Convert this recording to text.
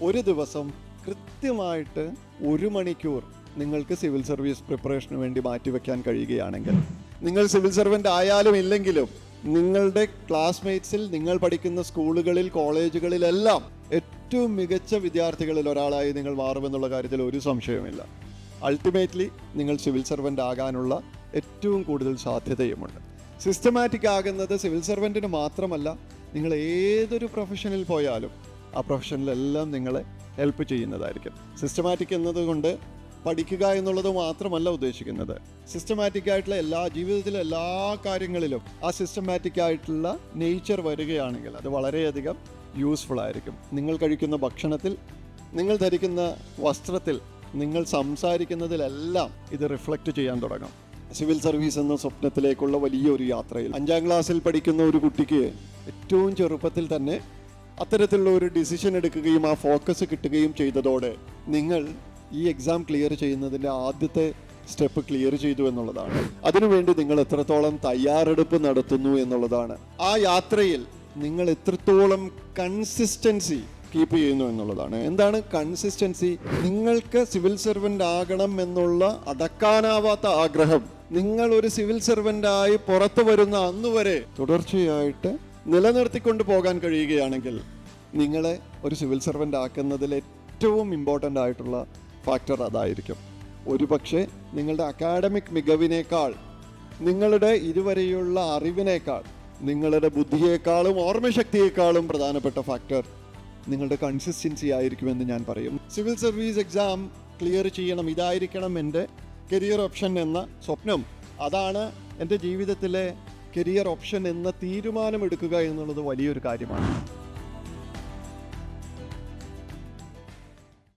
ഒരു ദിവസം കൃത്യമായിട്ട് 1 മണിക്കൂർ നിങ്ങൾക്ക് സിവിൽ സർവീസ് പ്രിപ്പറേഷന് വേണ്ടി മാറ്റിവെക്കാൻ കഴിയുകയാണെങ്കിൽ, നിങ്ങൾ സിവിൽ സർവൻ്റ് ആയാലും ഇല്ലെങ്കിലും നിങ്ങളുടെ ക്ലാസ്മേറ്റ്സിൽ, നിങ്ങൾ പഠിക്കുന്ന സ്കൂളുകളിൽ, കോളേജുകളിലെല്ലാം ഏറ്റവും മികച്ച വിദ്യാർത്ഥികളിൽ ഒരാളായി നിങ്ങൾ മാറുമെന്നുള്ള കാര്യത്തിൽ ഒരു സംശയവുമില്ല. അൾട്ടിമേറ്റ്ലി നിങ്ങൾ സിവിൽ സർവൻ്റ് ആകാനുള്ള ഏറ്റവും കൂടുതൽ സാധ്യതയുമുണ്ട്. സിസ്റ്റമാറ്റിക് ആകുന്നത് സിവിൽ സർവൻറ്റിന് മാത്രമല്ല, നിങ്ങൾ ഏതൊരു പ്രൊഫഷനിൽ പോയാലും ആ പ്രൊഫഷനിലെല്ലാം നിങ്ങളെ ഹെൽപ്പ് ചെയ്യുന്നതായിരിക്കും. സിസ്റ്റമാറ്റിക് എന്നതുകൊണ്ട് പഠിക്കുക എന്നുള്ളത് മാത്രമല്ല ഉദ്ദേശിക്കുന്നത്. സിസ്റ്റമാറ്റിക് ആയിട്ടുള്ള ജീവിതത്തിലെ എല്ലാ കാര്യങ്ങളിലും ആ സിസ്റ്റമാറ്റിക് ആയിട്ടുള്ള നേച്ചർ വരികയാണെങ്കിൽ അത് വളരെയധികം യൂസ്ഫുൾ ആയിരിക്കും. നിങ്ങൾ കഴിക്കുന്ന ഭക്ഷണത്തിൽ, നിങ്ങൾ ധരിക്കുന്ന വസ്ത്രത്തിൽ, നിങ്ങൾ സംസാരിക്കുന്നതിലെല്ലാം ഇത് റിഫ്ലക്റ്റ് ചെയ്യാൻ തുടങ്ങും. സിവിൽ സർവീസ് എന്ന സ്വപ്നത്തിലേക്കുള്ള വലിയൊരു യാത്രയിൽ 5ാം ക്ലാസ്സിൽ പഠിക്കുന്ന ഒരു കുട്ടിക്ക് ഏറ്റവും ചെറുപ്പത്തിൽ തന്നെ അത്തരത്തിലുള്ള ഒരു ഡിസിഷൻ എടുക്കുകയും ആ ഫോക്കസ് കിട്ടുകയും ചെയ്തതോടെ നിങ്ങൾ ഈ എക്സാം ക്ലിയർ ചെയ്യുന്നതിൻ്റെ ആദ്യത്തെ സ്റ്റെപ്പ് ക്ലിയർ ചെയ്തു എന്നുള്ളതാണ്. അതിനുവേണ്ടി നിങ്ങൾ എത്രത്തോളം തയ്യാറെടുപ്പ് നടത്തുന്നു എന്നുള്ളതാണ്. ആ യാത്രയിൽ നിങ്ങൾ എത്രത്തോളം കൺസിസ്റ്റൻസി കീപ്പ് ചെയ്യുന്നു എന്നുള്ളതാണ്. എന്താണ് കൺസിസ്റ്റൻസി? നിങ്ങൾക്ക് സിവിൽ സർവൻ്റ് ആകണം എന്നുള്ള അടക്കാനാവാത്ത ആഗ്രഹം നിങ്ങൾ ഒരു സിവിൽ സർവൻ്റായി പുറത്തു വരുന്ന അന്നുവരെ തുടർച്ചയായിട്ട് നിലനിർത്തിക്കൊണ്ട് പോകാൻ കഴിയുകയാണെങ്കിൽ നിങ്ങളെ ഒരു സിവിൽ സർവൻ്റ് ആക്കുന്നതിൽ ഏറ്റവും ഇമ്പോർട്ടൻ്റ് ആയിട്ടുള്ള ഫാക്ടർ അതായിരിക്കും. ഒരുപക്ഷെ നിങ്ങളുടെ അക്കാഡമിക് മികവിനേക്കാൾ, നിങ്ങളുടെ ഇതുവരെയുള്ള അറിവിനേക്കാൾ, നിങ്ങളുടെ ബുദ്ധിയേക്കാളും ഓർമ്മശക്തിയേക്കാളും പ്രധാനപ്പെട്ട ഫാക്ടർ നിങ്ങളുടെ കൺസിസ്റ്റൻസി ആയിരിക്കുമെന്ന് ഞാൻ പറയും. സിവിൽ സർവീസ് എക്സാം ക്ലിയർ ചെയ്യണം, ഇതായിരിക്കണം എൻ്റെ കരിയർ ഓപ്ഷൻ എന്ന സ്വപ്നം, അതാണ് എൻ്റെ ജീവിതത്തിലെ കരിയർ ഓപ്ഷൻ എന്ന തീരുമാനമെടുക്കുക എന്നുള്ളത് വലിയൊരു കാര്യമാണ്.